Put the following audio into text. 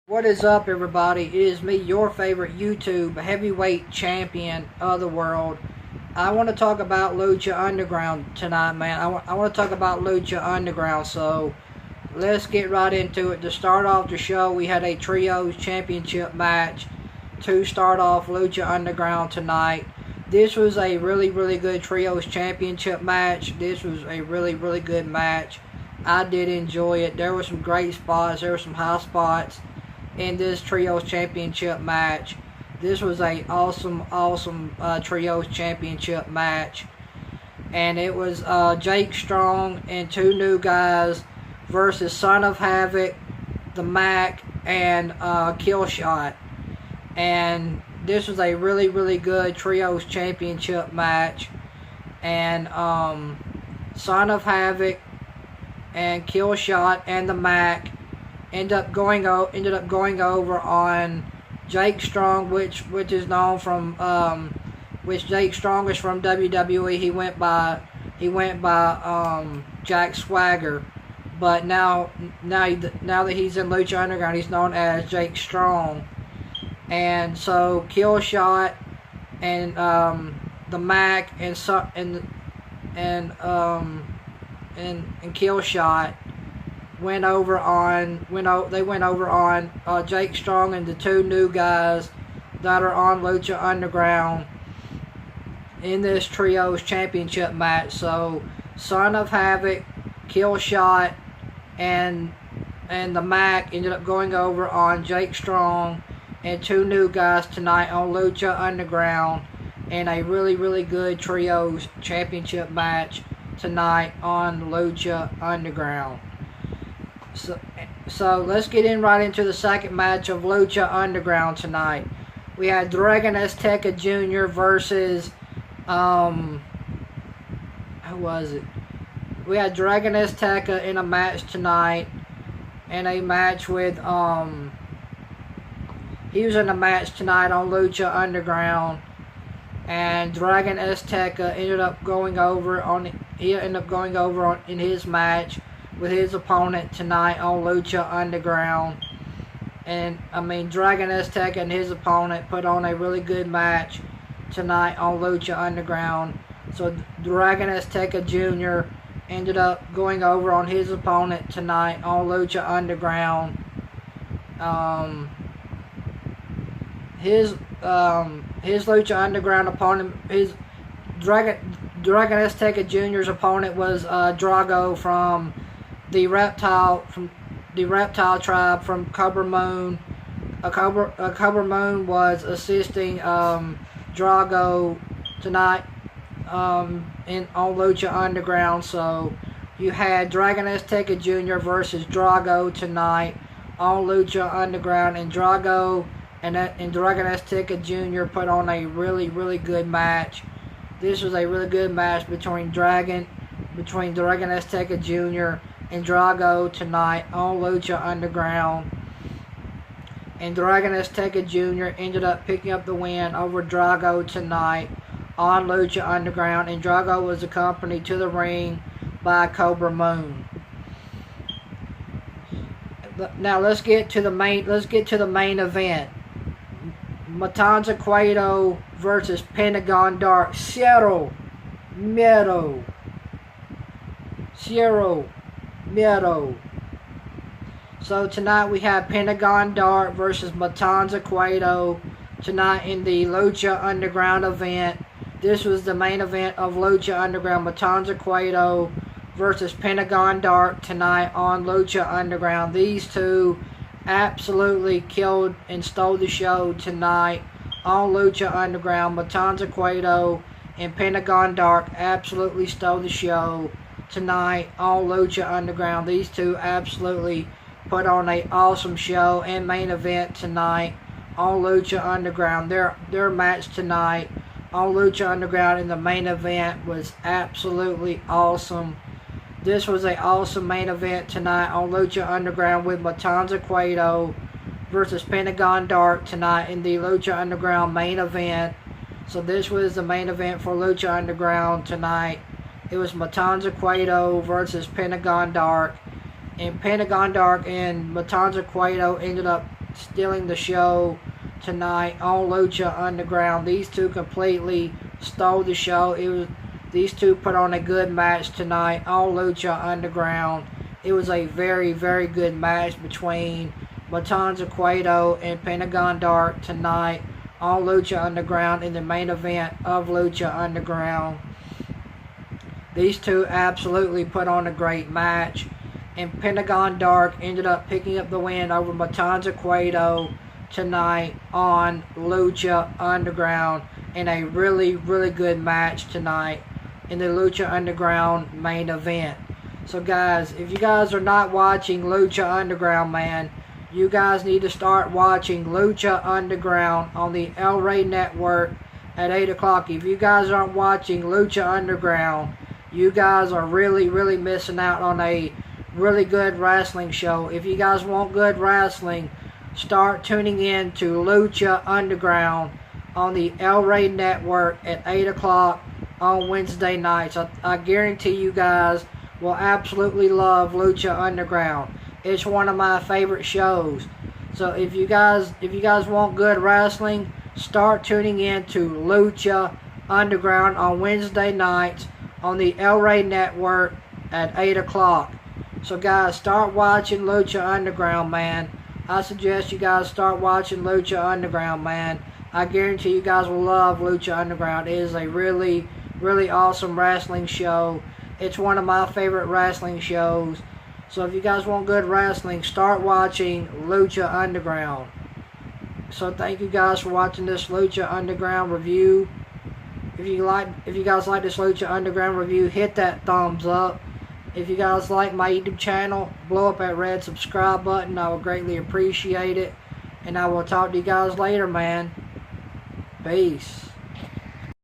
What is up, everybody? It is me, your favorite YouTube heavyweight champion of the world. I want to talk about Lucha Underground tonight, man. I want to talk about Lucha Underground, so let's get right into it. To start off the show, we had a Trios Championship match to start off Lucha Underground tonight. This was a really good Trios Championship match. This was a really good match. I did enjoy it. There were some great spots. There were some high spots in this Trios Championship match. This was a awesome Trios Championship match. And it was Jake Strong and two new guys versus Son of Havoc, the Mac, and Killshot. And this was a really good Trios Championship match. And Son of Havoc and Killshot and the Mac ended up going over on Jake Strong, which is known from which Jake Strong is from WWE. He went by Jack Swagger, but now that he's in Lucha Underground, he's known as Jake Strong. And so Killshot and the Mac and Killshot went over on Jake Strong and the two new guys that are on Lucha Underground in this Trios Championship match. So Son of Havoc, Killshot, and the Mac ended up going over on Jake Strong and two new guys tonight on Lucha Underground in a really good Trios Championship match tonight on Lucha Underground. So let's get right into the second match of Lucha Underground tonight. We had Dragon Azteca Jr. versus who was it? We had Dragon Azteca in a match tonight, in a match with he was in a match tonight on Lucha Underground, and Dragon Azteca ended up going over in his match with his opponent tonight on Lucha Underground. And I mean, Dragon Azteca and his opponent put on a really good match tonight on Lucha Underground. So Dragon Azteca Jr. ended up going over on his opponent tonight on Lucha Underground. His Lucha Underground opponent, his Dragon Azteca Jr.'s opponent was Drago from the reptile tribe from Cobra Moon. Cobra Moon was assisting Drago tonight on Lucha Underground. So you had Dragon Azteca Jr. versus Drago tonight on Lucha Underground, and Drago and Dragon Azteca Jr. put on a really good match. This was a really good match between Dragon Azteca Jr. and Drago tonight on Lucha Underground. And Dragon Azteca Jr. ended up picking up the win over Drago tonight on Lucha Underground, and Drago was accompanied to the ring by Cobra Moon. Now let's get to the main event. Matanza Cueto versus Pentagon Dark. Cero Miedo. So tonight we have Pentagon Dark versus Matanza Cueto tonight in the Lucha Underground event. This was the main event of Lucha Underground. Matanza Cueto versus Pentagon Dark tonight on Lucha Underground. These two absolutely killed and stole the show tonight on Lucha Underground. Matanza Cueto and Pentagon Dark absolutely stole the show tonight on Lucha Underground. These two absolutely put on an awesome show and main event tonight on Lucha Underground. Their match tonight on Lucha Underground in the main event was absolutely awesome. This was an awesome main event tonight on Lucha Underground with Matanza Cueto versus Pentagon Dark tonight in the Lucha Underground main event. So this was the main event for Lucha Underground tonight. It was Matanza Cueto versus Pentagon Dark. And Pentagon Dark and Matanza Cueto ended up stealing the show tonight on Lucha Underground. These two completely stole the show. These two put on a good match tonight on Lucha Underground. It was a very, very good match between Matanza Cueto and Pentagon Dark tonight on Lucha Underground in the main event of Lucha Underground. These two absolutely put on a great match, and Pentagon Dark ended up picking up the win over Matanza Cueto tonight on Lucha Underground in a really, really good match tonight in the Lucha Underground main event. So guys, if you guys are not watching Lucha Underground, man, you guys need to start watching Lucha Underground on the El Rey Network at 8 o'clock. If you guys aren't watching Lucha Underground, you guys are really, really missing out on a really good wrestling show. If you guys want good wrestling, start tuning in to Lucha Underground on the El Rey Network at 8 o'clock on Wednesday nights. I guarantee you guys will absolutely love Lucha Underground. It's one of my favorite shows. So if you guys want good wrestling, start tuning in to Lucha Underground on Wednesday nights on the El Rey Network at 8 o'clock. So guys, start watching Lucha Underground, man. I suggest you guys start watching Lucha Underground, man. I guarantee you guys will love Lucha Underground. It is a really, really awesome wrestling show. It's one of my favorite wrestling shows. So if you guys want good wrestling, start watching Lucha Underground. So thank you guys for watching this Lucha Underground review. If you guys like this Lucha Underground review, hit that thumbs up. If you guys like my YouTube channel, blow up that red subscribe button. I would greatly appreciate it. And I will talk to you guys later, man. Peace.